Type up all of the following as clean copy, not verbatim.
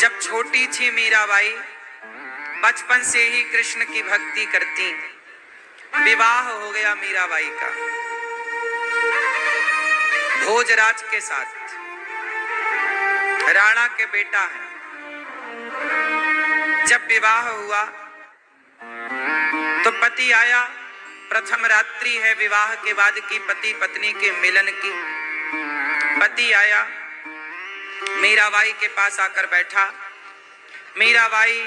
जब छोटी थी मीराबाई बचपन से ही कृष्ण की भक्ति करती। विवाह हो गया मीराबाई का भोजराज के साथ, राणा के बेटा है। जब विवाह हुआ तो पति आया, प्रथम रात्रि है विवाह के बाद की, पति पत्नी के मिलन की। पति आया, मीराबाई के पास आकर बैठा, मीराबाई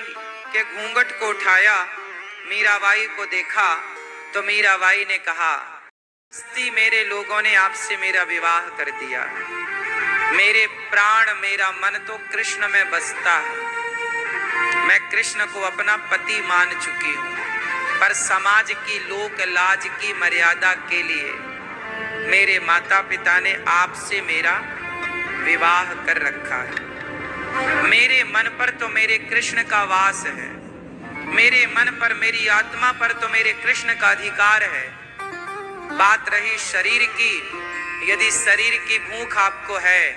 के घूंघट को उठाया, मीराबाई को देखा तो मीराबाई ने कहा, मेरे लोगों ने आपसे मेरा विवाह कर दिया, मेरे प्राण मेरा मन तो कृष्ण में बसता है, मैं कृष्ण को अपना पति मान चुकी हूँ, पर समाज की लोक लाज की मर्यादा के लिए मेरे माता पिता ने आपसे मेरा विवाह कर रखा है। मेरे मन पर तो मेरे कृष्ण का वास है, मेरे मन पर मेरी आत्मा पर तो मेरे कृष्ण का अधिकार है। बात रही शरीर की, यदि शरीर की भूख आपको है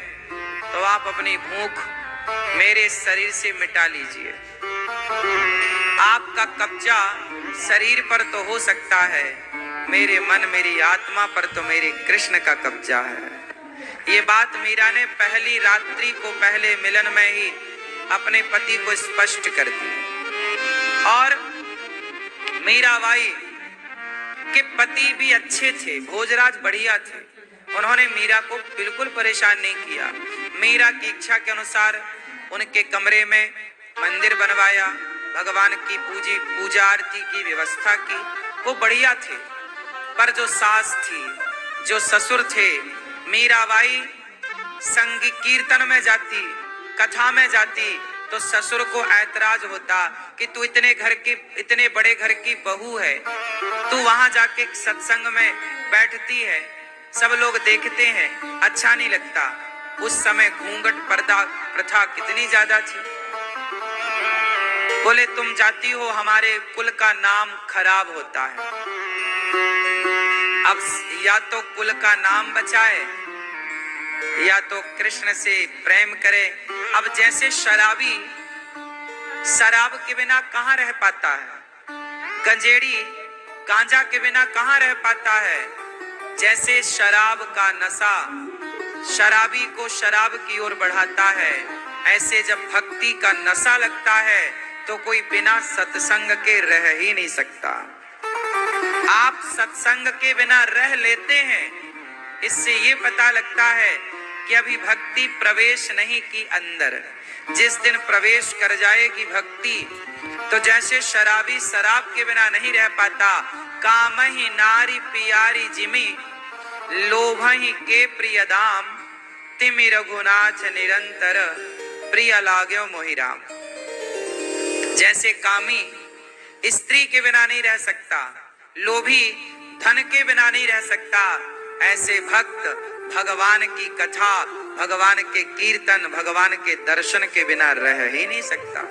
तो आप अपनी भूख मेरे शरीर से मिटा लीजिए। आपका कब्जा शरीर पर तो हो सकता है, मेरे मन मेरी आत्मा पर तो मेरे कृष्ण का कब्जा है। ये बात मीरा ने पहली रात्रि को, पहले मिलन में ही अपने पति को स्पष्ट कर दी। और मीराबाई के पति भी अच्छे थे, भोजराज बढ़िया थे, उन्होंने मीरा को बिल्कुल परेशान नहीं किया। मीरा की इच्छा के अनुसार उनके कमरे में मंदिर बनवाया, भगवान की पूजा आरती की व्यवस्था की, वो बढ़िया थे। पर जो सास थी, जो ससुर थे, मीराबाई संग कीर्तन में जाती, कथा में जाती तो ससुर को ऐतराज होता कि तू इतने बड़े घर की बहू है, तू वहां जाके सत्संग में बैठती है, सब लोग देखते हैं, अच्छा नहीं लगता। उस समय घूंघट पर्दा प्रथा कितनी ज्यादा थी। बोले तुम जाती हो, हमारे कुल का नाम खराब होता है। अब या तो कुल का नाम बचाए या तो कृष्ण से प्रेम करे। अब जैसे शराबी शराब के बिना कहाँ रह पाता है, गंजेड़ी गांजा के बिना कहाँ रह पाता है, जैसे शराब का नशा शराबी को शराब की ओर बढ़ाता है, ऐसे जब भक्ति का नशा लगता है तो कोई बिना सत्संग के रह ही नहीं सकता। आप सत्संग के बिना रह लेते हैं, इससे ये पता लगता है कि अभी भक्ति प्रवेश नहीं की अंदर। जिस दिन प्रवेश कर जाएगी भक्ति तो जैसे शराबी शराब के बिना नहीं रह पाता, काम ही नारी पियारी जिमी, लोभ ही के प्रिय दाम, तिमि रघुनाथ निरंतर प्रिय लाग्यो मोहि राम। जैसे कामी स्त्री के बिना नहीं रह सकता, लोभी धन के बिना नहीं रह सकता, ऐसे भक्त भगवान की कथा, भगवान के कीर्तन, भगवान के दर्शन के बिना रह ही नहीं सकता।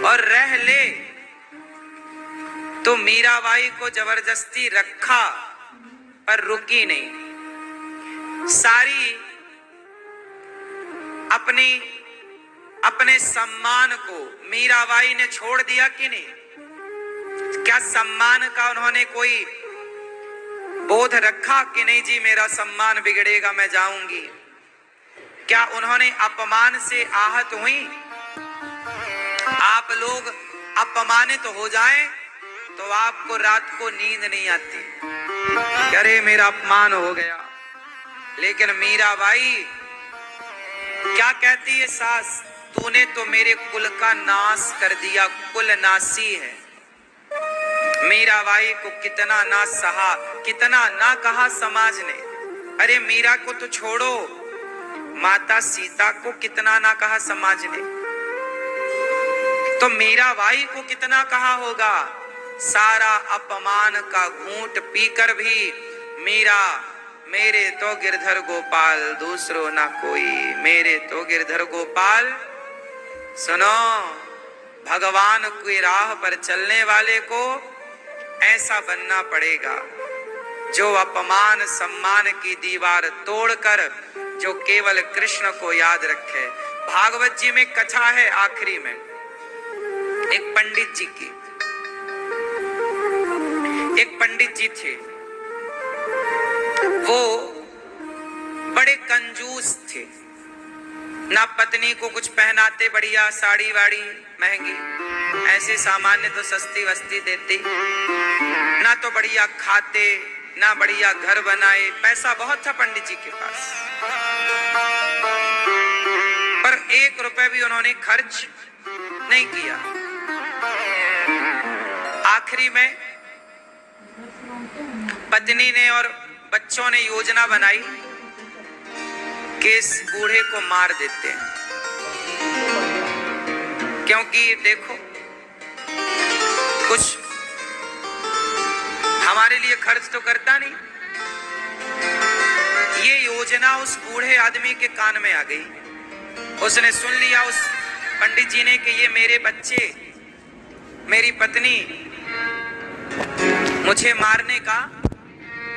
और रह ले तो मीराबाई को जबरदस्ती रखा पर रुकी नहीं। सारी अपने सम्मान को मीराबाई ने छोड़ दिया कि नहीं? क्या सम्मान का उन्होंने कोई बोध रखा कि नहीं जी मेरा सम्मान बिगड़ेगा, मैं जाऊंगी? क्या उन्होंने अपमान से आहत हुई? आप लोग अपमानित हो जाएं तो आपको रात को नींद नहीं आती, अरे मेरा अपमान हो गया। लेकिन मीराबाई क्या कहती है सास, तूने तो मेरे कुल का नाश कर दिया, कुल नासी है। मीराबाई को कितना ना सहा, कितना ना कहा समाज ने। अरे मीरा को तो छोड़ो, माता सीता को कितना ना कहा समाज ने, तो मीराबाई को कितना कहा होगा। सारा अपमान का घूंट पीकर भी मीरा, मेरे तो गिरधर गोपाल दूसरो ना कोई, मेरे तो गिरधर गोपाल। सुनो, भगवान की राह पर चलने वाले को ऐसा बनना पड़ेगा जो अपमान सम्मान की दीवार तोड़कर जो केवल कृष्ण को याद रखे, भागवत जी में कथा है आखिरी में एक पंडित जी की। एक पंडित जी थे, वो बड़े कंजूस थे, ना पत्नी को कुछ पहनाते बढ़िया साड़ी वाड़ी महंगी, ऐसे सामान्य तो सस्ती वस्ती देते, ना तो बढ़िया खाते ना बढ़िया घर बनाए। पैसा बहुत था पंडित जी के पास, पर 1 रुपए भी उन्होंने खर्च नहीं किया। आखिरी में पत्नी ने और बच्चों ने योजना बनाई कि इस बूढ़े को मार देते हैं, क्योंकि देखो कुछ हमारे लिए खर्च तो करता नहीं। ये योजना उस बूढ़े आदमी के कान में आ गई। उसने सुन लिया उस पंडित जी ने कि ये मेरे बच्चे मेरी पत्नी मुझे मारने का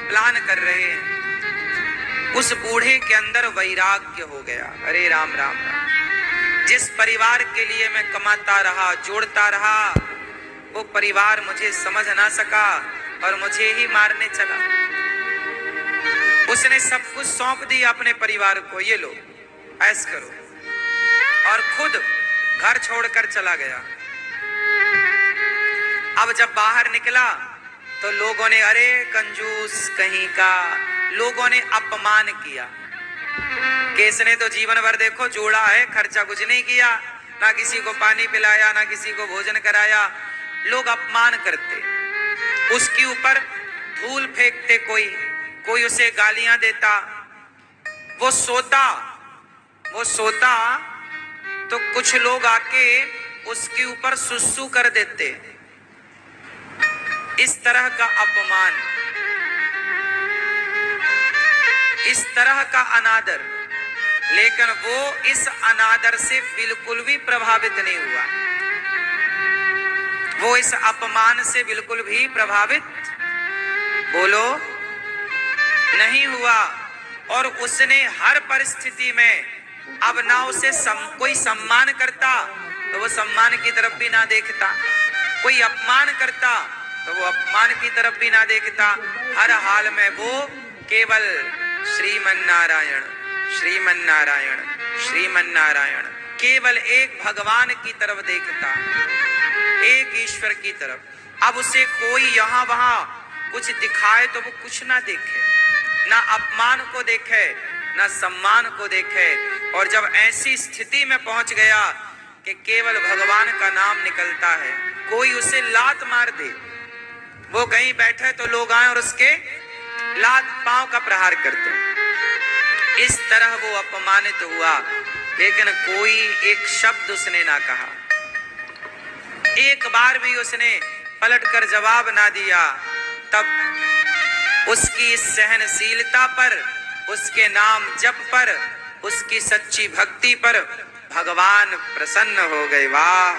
प्लान कर रहे हैं। उस बूढ़े के अंदर वैराग्य हो गया। अरे राम राम राम, जिस परिवार के लिए मैं कमाता रहा जोड़ता रहा, वो परिवार मुझे समझ ना सका और मुझे ही मारने चला। उसने सब कुछ सौंप दिया अपने परिवार को, ये लो ऐश करो, और खुद घर छोड़कर चला गया। अब जब बाहर निकला तो लोगों ने अरे कंजूस कहीं का, लोगों ने अपमान किया कि इसने तो जीवन भर देखो जोड़ा है, खर्चा कुछ नहीं किया, ना किसी को पानी पिलाया ना किसी को भोजन कराया। लोग अपमान करते, उसके ऊपर धूल फेंकते, कोई उसे गालियां देता। वो सोता तो कुछ लोग आके उसके ऊपर सुसु कर देते। इस तरह का अपमान, इस तरह का अनादर, लेकिन वो इस अनादर से बिल्कुल भी प्रभावित नहीं हुआ। वो इस अपमान से बिल्कुल भी प्रभावित बोलो नहीं हुआ। और उसने हर परिस्थिति में, अब ना उसे कोई सम्मान करता तो वो सम्मान की तरफ भी ना देखता, कोई अपमान करता तो वो अपमान की तरफ भी ना देखता। हर हाल में वो केवल श्रीमन्नारायण श्रीमन्नारायण श्रीमन्नारायण, केवल एक भगवान की तरफ देखता, एक ईश्वर की तरफ। अब उसे कोई यहाँ वहां कुछ दिखाए तो वो कुछ ना देखे, ना अपमान को देखे ना सम्मान को देखे। और जब ऐसी स्थिति में पहुंच गया कि केवल भगवान का नाम निकलता है, कोई उसे लात मार दे, वो कहीं बैठे तो लोग आए और उसके लात पांव का प्रहार करते। इस तरह वो अपमानित हुआ, लेकिन कोई एक शब्द उसने ना कहा, एक बार भी उसने पलटकर जवाब ना दिया। तब उसकी सहनशीलता पर, उसके नाम जप पर, उसकी सच्ची भक्ति पर भगवान प्रसन्न हो गए। वाह।